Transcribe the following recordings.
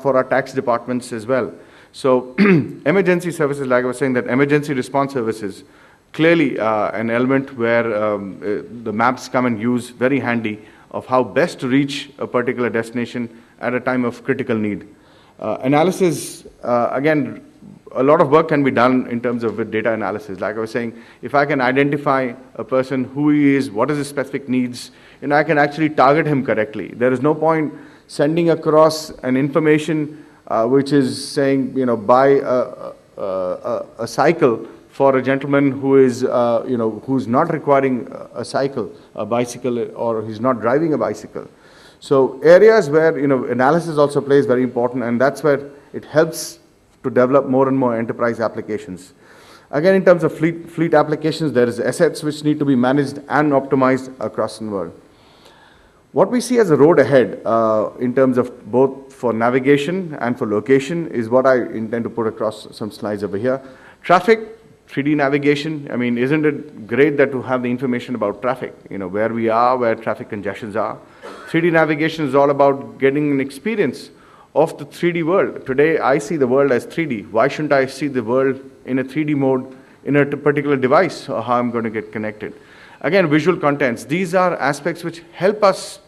for our tax departments as well. So emergency services, like I was saying, that emergency response services, clearly an element where the maps come and use very handy of how best to reach a particular destination at a time of critical need. Analysis, again, a lot of work can be done in terms of with data analysis. Like I was saying, if I can identify a person, who he is, what is his specific needs, and I can actually target him correctly. There is no point sending across an information which is saying, buy a cycle for a gentleman who is, who's not requiring a bicycle, or he's not driving a bicycle. So areas where, analysis also plays very important, and that's where it helps to develop more and more enterprise applications. Again, in terms of fleet applications, there is assets which need to be managed and optimized across the world. What we see as a road ahead in terms of both for navigation and for location is what I intend to put across some slides over here. Traffic, 3D navigation, I mean, isn't it great that to have the information about traffic, where we are, where traffic congestions are. 3D navigation is all about getting an experience of the 3D world. Today, I see the world as 3D. Why shouldn't I see the world in a 3D mode in a particular device, or how I'm going to get connected? Again, visual contents. These are aspects which help us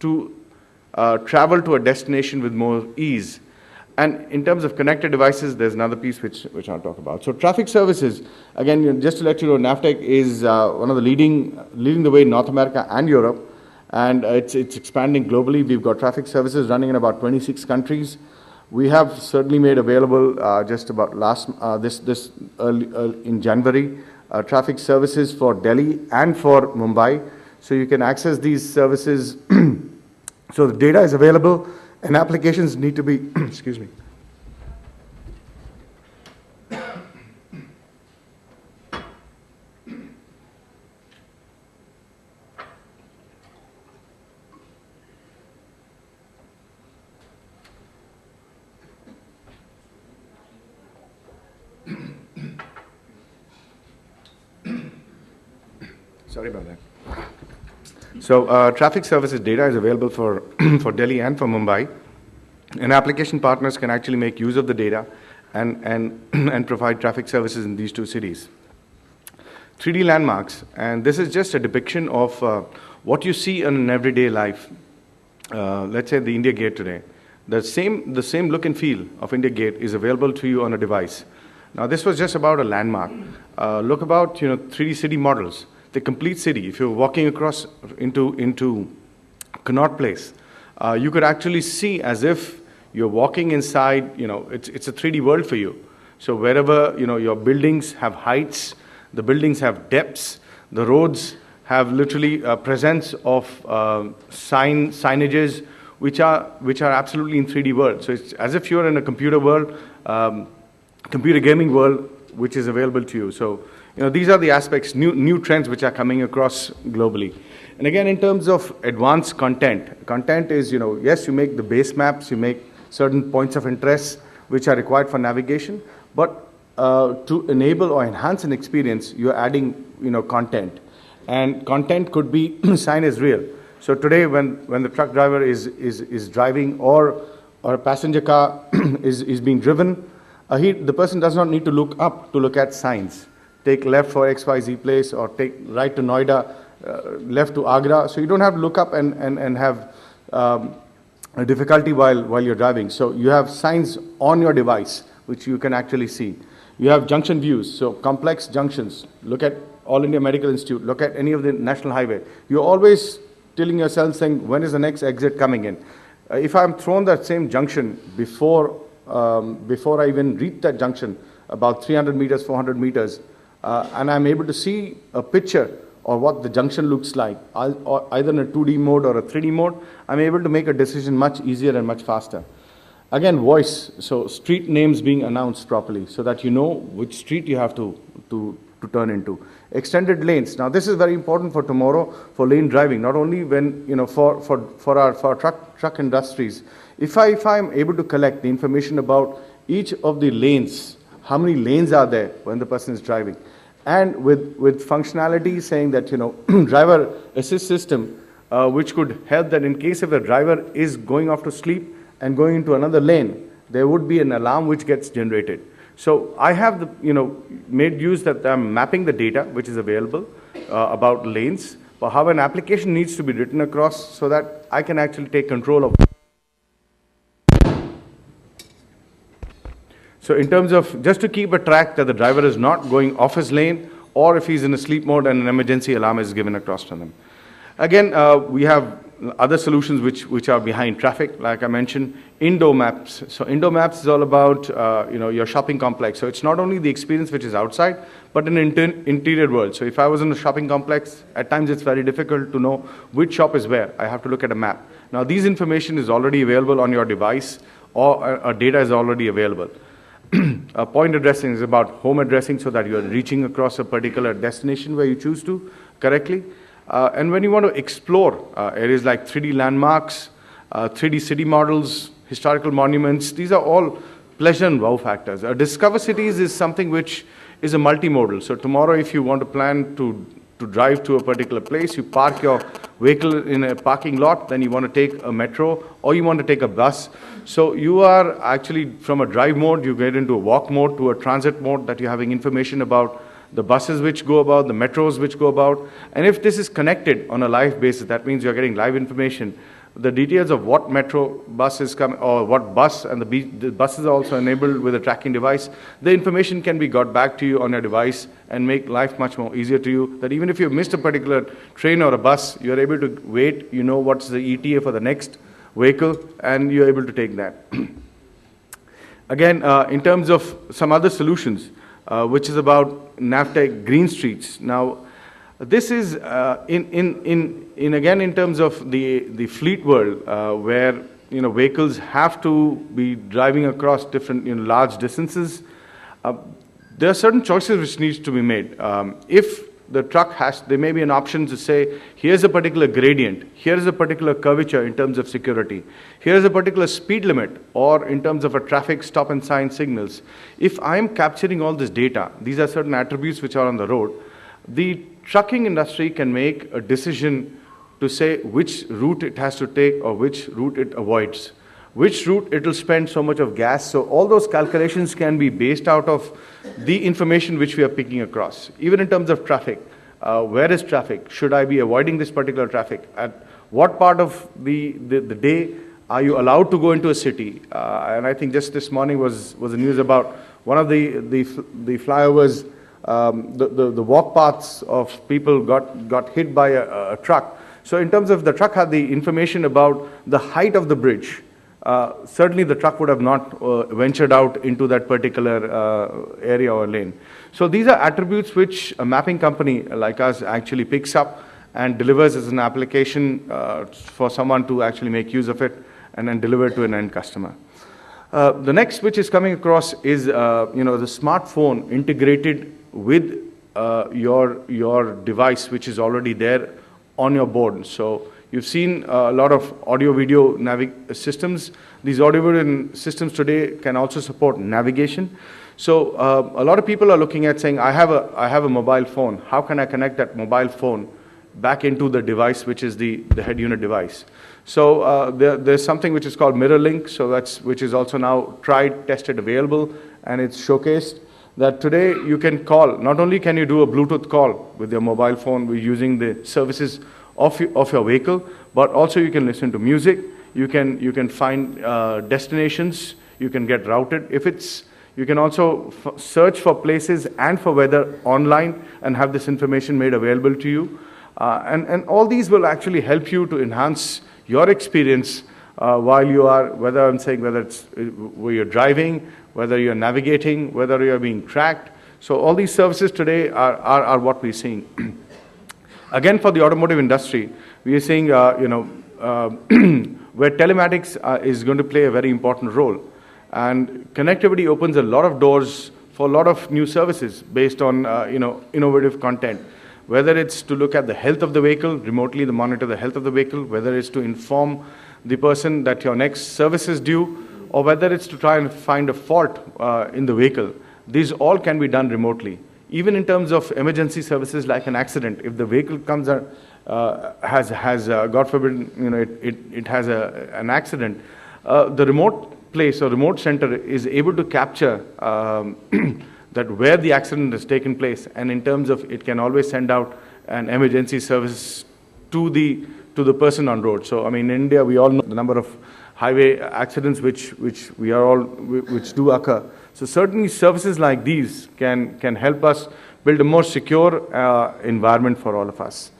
to travel to a destination with more ease. And in terms of connected devices, there's another piece which I'll talk about. So traffic services, again, just to let you know, Navtech is one of the leading the way in North America and Europe. And it's expanding globally. We've got traffic services running in about 26 countries. We have certainly made available just about in January, traffic services for Delhi and for Mumbai. So you can access these services. So the data is available, and applications need to be, excuse me. Sorry about that. So traffic services data is available for, for Delhi and for Mumbai. And application partners can actually make use of the data and provide traffic services in these two cities. 3D landmarks, and this is just a depiction of what you see in an everyday life. Let's say the India Gate today. The same look and feel of India Gate is available to you on a device. Now this was just about a landmark. Look about 3D city models. The complete city. If you're walking across into Connaught Place, you could actually see as if you're walking inside. It's a 3D world for you. So wherever your buildings have heights, the buildings have depths, the roads have literally a presence of signages which are absolutely in 3D world. So it's as if you're in a computer world, computer gaming world, which is available to you. So these are the aspects, new trends which are coming across globally. And again, in terms of advanced content is, yes, you make the base maps, you make certain points of interest which are required for navigation, but to enable or enhance an experience, you're adding, content. And content could be sign as real. So today, when the truck driver is driving, or a passenger car is being driven, the person does not need to look up to look at signs. Take left for XYZ place, or take right to Noida, left to Agra. So you don't have to look up and have a difficulty while you're driving. So you have signs on your device, which you can actually see. You have junction views, so complex junctions. Look at All India Medical Institute. Look at any of the national highway. You're always telling yourself, saying, when is the next exit coming in? If I'm thrown that same junction before I even reach that junction, about 300 meters, 400 meters, and I'm able to see a picture or what the junction looks like, either in a 2D mode or a 3D mode, I'm able to make a decision much easier and much faster. Again, voice, so street names being announced properly so that you know which street you have to turn into. Extended lanes. Now this is very important for tomorrow for lane driving, not only when, for our truck industries. If I'm able to collect the information about each of the lanes, how many lanes are there when the person is driving, and with functionality saying that, driver assist system, which could help that in case if the driver is going off to sleep, and going into another lane, there would be an alarm which gets generated. So I have made use that I'm mapping the data which is available about lanes, but how an application needs to be written across so that I can actually take control of. So in terms of just to keep a track that the driver is not going off his lane, or if he's in a sleep mode and an emergency alarm is given across to them. Again, we have other solutions which are behind traffic, like I mentioned, indoor maps. So indoor maps is all about your shopping complex. So it's not only the experience which is outside, but an interior world. So if I was in a shopping complex, at times it's very difficult to know which shop is where. I have to look at a map. Now, these information is already available on your device, or data is already available. Point addressing is about home addressing, so that you are reaching across a particular destination where you choose to correctly. And when you want to explore areas like 3D landmarks, 3D city models, historical monuments, these are all pleasure and wow factors. Discover cities is something which is a multimodal. So tomorrow, if you want to plan to drive to a particular place, you park your vehicle in a parking lot, then you want to take a metro, or you want to take a bus. So you are actually, from a drive mode, you get into a walk mode, to a transit mode, that you're having information about the buses which go about, the metros which go about. And if this is connected on a live basis, that means you're getting live information. The details of what metro bus is coming, or what bus, and the buses are also enabled with a tracking device. The information can be got back to you on your device and make life much more easier to you, that even if you've missed a particular train or a bus, you're able to wait, you know what's the ETA for the next vehicle, and you're able to take that. Again, in terms of some other solutions, which is about Navtech Green Streets. Now, this is again in terms of the fleet world, where vehicles have to be driving across different large distances. There are certain choices which needs to be made. If the truck there may be an option to say, here's a particular gradient, here's a particular curvature in terms of security, here's a particular speed limit, or in terms of a traffic stop and sign signals. If I'm capturing all this data, these are certain attributes which are on the road, the trucking industry can make a decision to say which route it has to take or which route it avoids, which route it will spend so much of gas. So all those calculations can be based out of the information which we are picking across. Even in terms of traffic, where is traffic? Should I be avoiding this particular traffic? At what part of the day are you allowed to go into a city? And I think just this morning was the news about one of the flyovers. The walk paths of people got hit by a truck. So in terms of the truck had the information about the height of the bridge, certainly the truck would have not ventured out into that particular area or lane. So these are attributes which a mapping company like us actually picks up and delivers as an application for someone to actually make use of it and then deliver it to an end customer. The next which is coming across is the smartphone integrated with your device which is already there on your board. So you've seen a lot of audio-video systems. These audio-video systems today can also support navigation. So a lot of people are looking at saying, I have a mobile phone. How can I connect that mobile phone back into the device, which is the head unit device? So there's something which is called Mirror Link, which is also now tried, tested, available, and it's showcased. That today you can call, not only can you do a Bluetooth call with your mobile phone using the services of your vehicle, but also you can listen to music, you can find destinations, you can get routed. You can also search for places and for weather online and have this information made available to you. And all these will actually help you to enhance your experience while you are, whether it's where you're driving, whether you're navigating, whether you're being tracked. So all these services today are what we're seeing. Again, for the automotive industry, we are seeing, where telematics is going to play a very important role. And connectivity opens a lot of doors for a lot of new services based on, innovative content. Whether it's to look at the health of the vehicle, remotely to monitor the health of the vehicle, whether it's to inform the person that your next service is due, or whether it's to try and find a fault in the vehicle. These all can be done remotely. Even in terms of emergency services like an accident, if the vehicle comes has God forbid, it has an accident, the remote place or remote center is able to capture that where the accident has taken place, and in terms of it can always send out an emergency service to the person on road. So I mean, in India, we all know the number of highway accidents which do occur. So certainly services like these can help us build a more secure environment for all of us.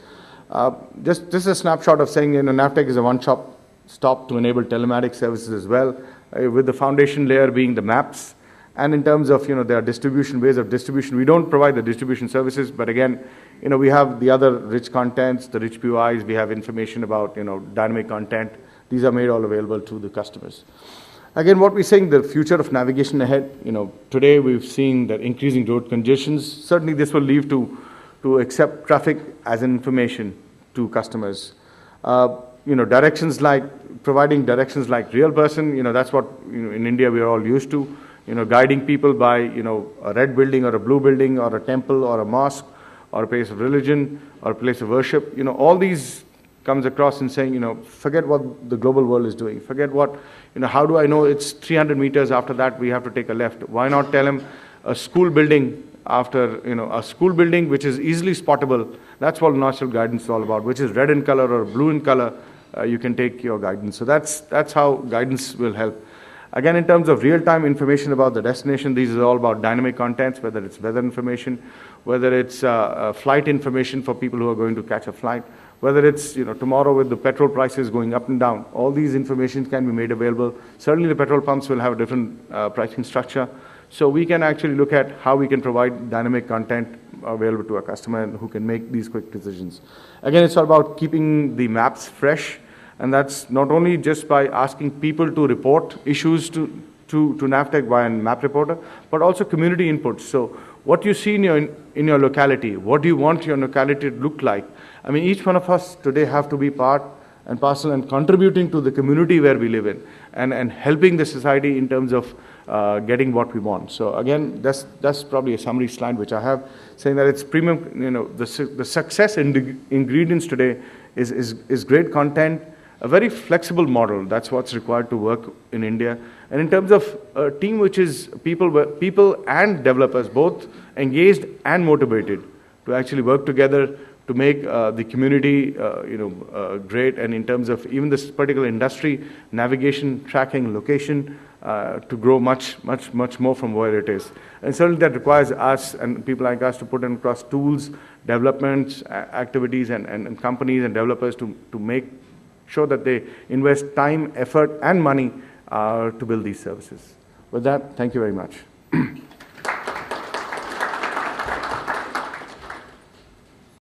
Just a snapshot of saying, Navtech is a one-stop to enable telematic services as well, with the foundation layer being the maps. And in terms of, there are ways of distribution. We don't provide the distribution services, but again, we have the other rich contents, the rich POIs, we have information about, dynamic content. These are made all available to the customers. Again, what we're saying, the future of navigation ahead, today we've seen that increasing road congestions. Certainly this will lead to accept traffic as information to customers. Directions like, providing directions like real person, that's what, in India we are all used to. Guiding people by, a red building or a blue building or a temple or a mosque or a place of religion or a place of worship. All these comes across in saying, forget what the global world is doing. Forget what, how do I know it's 300 meters after that we have to take a left? Why not tell him a school building after, a school building which is easily spottable? That's what national guidance is all about, which is red in color or blue in color. You can take your guidance. So that's how guidance will help. Again, in terms of real-time information about the destination, these are all about dynamic contents, whether it's weather information, whether it's flight information for people who are going to catch a flight, whether it's tomorrow with the petrol prices going up and down. All these information can be made available. Certainly the petrol pumps will have a different pricing structure. So we can actually look at how we can provide dynamic content available to our customer who can make these quick decisions. Again, it's all about keeping the maps fresh. And that's not only just by asking people to report issues to Navtech via Map Reporter, but also community input. So what you see in your locality, what do you want your locality to look like? I mean, each one of us today have to be part and parcel and contributing to the community where we live in and helping the society in terms of getting what we want. So again, that's probably a summary slide which I have, saying that it's premium, the success ingredients today is great content, a very flexible model. That's what's required to work in India. And in terms of a team which is people and developers, both engaged and motivated to actually work together to make the community great, and in terms of even this particular industry, navigation, tracking, location, to grow much more from where it is. And certainly that requires us and people like us to put in across tools, developments, activities, and companies and developers to make sure that they invest time, effort, and money to build these services. With that, thank you very much.